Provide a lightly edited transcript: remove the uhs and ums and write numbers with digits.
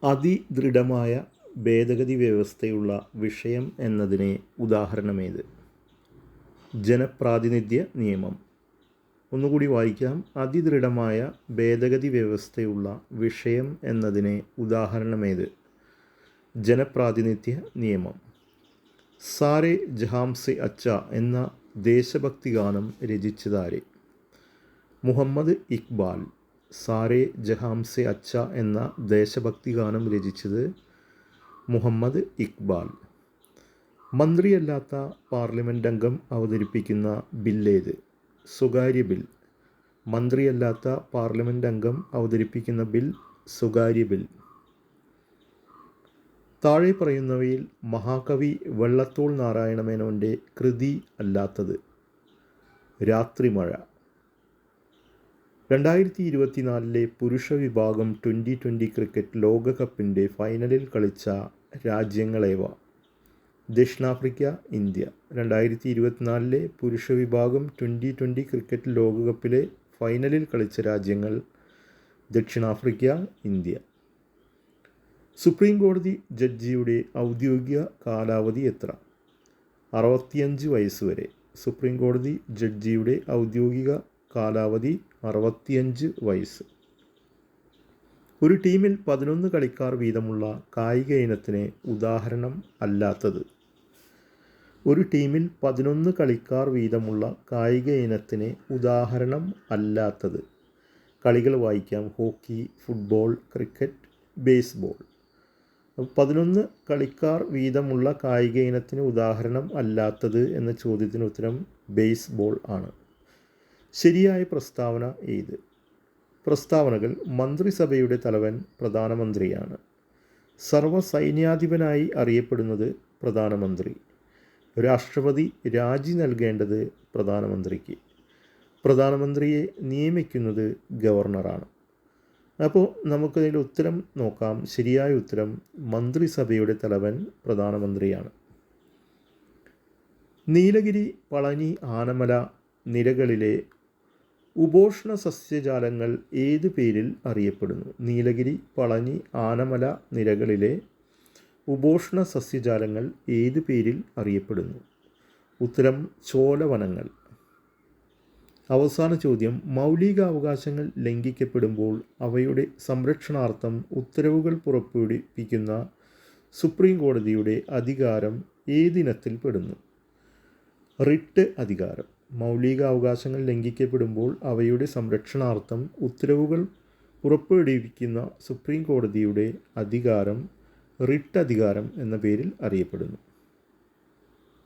അതിദൃഢമായ ഭേദഗതി വ്യവസ്ഥയുള്ള വിഷയം എന്നതിന് ഉദാഹരണമേത്? ജനപ്രാതിനിധ്യ നിയമം. ഒന്നുകൂടി വായിക്കാം. അതിദൃഢമായ ഭേദഗതി വ്യവസ്ഥയുള്ള വിഷയം എന്നതിന് ഉദാഹരണമേത്? ജനപ്രാതിനിധ്യ നിയമം. സാരേ ജഹാം സെ അച്ച എന്ന ദേശഭക്തി ഗാനം രചിച്ചതാര്? മുഹമ്മദ് ഇക്ബാൽ. സാരേ ജഹാം സെ അച്ച എന്ന ദേശഭക്തി ഗാനം രചിച്ചത് മുഹമ്മദ് ഇക്ബാൽ. മന്ത്രിയല്ലാത്ത പാർലമെൻ്റ് അംഗം അവതരിപ്പിക്കുന്ന ബില്ലേത്? സ്വകാര്യ ബിൽ. മന്ത്രിയല്ലാത്ത പാർലമെൻ്റ് അംഗം അവതരിപ്പിക്കുന്ന ബിൽ സ്വകാര്യ ബിൽ. താഴെ പറയുന്നവയിൽ മഹാകവി വള്ളത്തോൾ നാരായണമേനോൻ്റെ കൃതി അല്ലാത്തത്? രാത്രിമഴ. 2024 പുരുഷ വിഭാഗം T20 ക്രിക്കറ്റ് ലോകകപ്പിൻ്റെ ഫൈനലിൽ കളിച്ച രാജ്യങ്ങളേവ? ദക്ഷിണാഫ്രിക്ക, ഇന്ത്യ. 2024 പുരുഷ വിഭാഗം T20 ക്രിക്കറ്റ് ലോകകപ്പിലെ ഫൈനലിൽ കളിച്ച രാജ്യങ്ങൾ ദക്ഷിണാഫ്രിക്ക, ഇന്ത്യ. സുപ്രീം കോടതി ജഡ്ജിയുടെ ഔദ്യോഗിക കാലാവധി എത്ര? 65 വയസ്സ് വരെ. സുപ്രീം കോടതി ജഡ്ജിയുടെ ഔദ്യോഗിക കാലാവധി 65 വയസ്സ്. ഒരു ടീമിൽ 11 കളിക്കാർ വീതമുള്ള കായിക ഇനത്തിന് ഉദാഹരണം അല്ലാത്തത്? ഒരു ടീമിൽ 11 കളിക്കാർ വീതമുള്ള കായിക ഇനത്തിന് ഉദാഹരണം അല്ലാത്തത്? കളികൾ വായിക്കാം. Hockey, football, cricket, baseball. 11 കളിക്കാർ വീതമുള്ള കായിക ഇനത്തിന് ഉദാഹരണം അല്ലാത്തത് എന്ന ചോദ്യത്തിന് ഉത്തരം ബേസ്ബോൾ ആണ്. ശരിയായ പ്രസ്താവന ഏത്? പ്രസ്താവനകൾ. മന്ത്രിസഭയുടെ തലവൻ പ്രധാനമന്ത്രിയാണ്. സർവ്വസൈന്യാധിപനായി അറിയപ്പെടുന്നത് പ്രധാനമന്ത്രി. രാഷ്ട്രപതി രാജി നൽകേണ്ടത് പ്രധാനമന്ത്രിക്ക്. പ്രധാനമന്ത്രിയെ നിയമിക്കുന്നത് ഗവർണറാണ്. അപ്പോൾ നമുക്കതിൽ ഉത്തരം നോക്കാം. ശരിയായ ഉത്തരം മന്ത്രിസഭയുടെ തലവൻ പ്രധാനമന്ത്രിയാണ്. നീലഗിരി, പളനി, ആനമല നിരകളിലെ ഉപോഷ്ണ സസ്യജാലങ്ങൾ ഏത് പേരിൽ അറിയപ്പെടുന്നു? നീലഗിരി, പളനി, ആനമല നിരകളിലെ ഉപോഷ്ണ സസ്യജാലങ്ങൾ ഏത് പേരിൽ അറിയപ്പെടുന്നു? ഉത്തരം ചോലവനങ്ങൾ. അവസാന ചോദ്യം. മൗലികാവകാശങ്ങൾ ലംഘിക്കപ്പെടുമ്പോൾ അവയുടെ സംരക്ഷണാർത്ഥം ഉത്തരവുകൾ പുറപ്പെടുവിപ്പിക്കുന്ന സുപ്രീം കോടതിയുടെ അധികാരം ഏതിനത്തിൽ പെടുന്നു? റിട്ട് അധികാരം. മൗലികാവകാശങ്ങൾ ലംഘിക്കപ്പെടുമ്പോൾ അവയുടെ സംരക്ഷണാർത്ഥം ഉത്തരവുകൾ പുറപ്പെടുവിപ്പിക്കുന്ന സുപ്രീം കോടതിയുടെ അധികാരം റിട്ട് അധികാരം എന്ന പേരിൽ അറിയപ്പെടുന്നു.